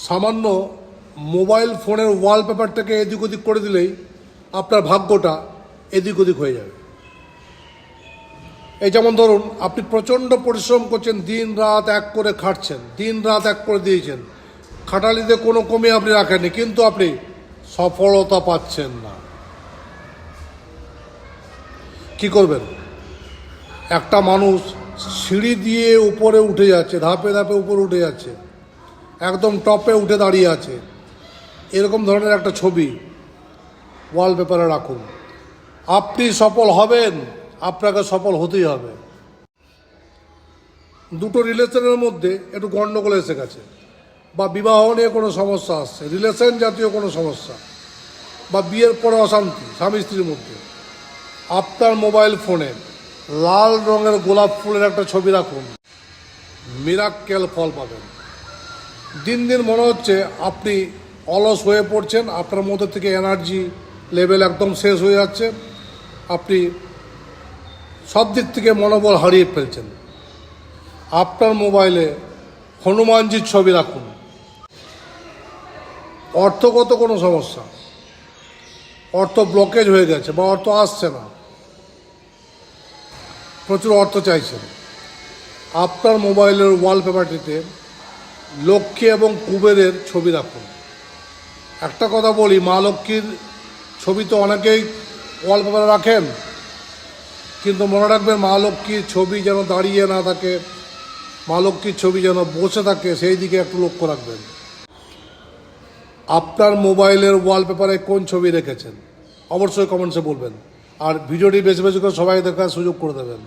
সামান্য মোবাইল ফোনের ওয়ালপেপারটাকে এদিক ওদিক করে দিলেই আপনার ভাগ্যটা এদিক ওদিক হয়ে যাবে। এই যেমন ধরুন, আপনি প্রচণ্ড পরিশ্রম করছেন, দিন রাত এক করে খাটছেন, দিন রাত এক করে দিয়েছেন, খাটালিতে কোনো কমে আপনি রাখেননি, কিন্তু আপনি সফলতা পাচ্ছেন না। কি করবেন? একটা মানুষ সিঁড়ি দিয়ে উপরে উঠে যাচ্ছে, ধাপে ধাপে উপরে উঠে যাচ্ছে, একদম টপে উঠে দাঁড়িয়ে আছে, এরকম ধরনের একটা ছবি ওয়ালপেপারে রাখুন। আপনি সফল হবেন, আপনাকে সফল হতেই হবে। দুটো রিলেশনের মধ্যে একটু গণ্ডগোল এসে গেছে, বা বিবাহ নিয়ে কোনো সমস্যা আসছে, রিলেশন জাতীয় কোনো সমস্যা, বা বিয়ের পরে অশান্তি স্বামী স্ত্রীর মধ্যে, আপনার মোবাইল ফোনে লাল রঙের গোলাপ ফুলের একটা ছবি রাখুন, মিরাক্কেল ফল পাবেন। দিন দিন মনে হচ্ছে আপনি অলস হয়ে পড়ছেন, আপনার মধ্যে থেকে এনার্জি লেভেল একদম শেষ হয়ে যাচ্ছে, আপনি সব দিক থেকে মনোবল হারিয়ে ফেলছেন। আপনার মোবাইলে হনুমানজির ছবি রাখুন। অর্থগত কোনো সমস্যা, অর্থ ব্লকেজ হয়ে গেছে বা অর্থ আসছে না, প্রচুর অর্থ চাইছেন, আপনার মোবাইলের ওয়ালপেপারটিতে লক্ষ্মী এবং কুবেরের ছবি রাখুন। একটা কথা বলি, মা লক্ষ্মীর ছবি তো অনেকেই ওয়ালপেপারে রাখেন, কিন্তু মনে রাখবেন মা লক্ষ্মীর ছবি যেন দাঁড়িয়ে না থাকে, মা লক্ষ্মীর ছবি যেন বসে থাকে, সেই দিকে একটু লক্ষ্য রাখবেন। আপনার মোবাইলের ওয়ালপেপারে কোন ছবি রেখেছেন অবশ্যই কমেন্টসে বলবেন, আর ভিডিওটি বেশি বেশি করে সবাই দেখার সুযোগ করে দেবেন।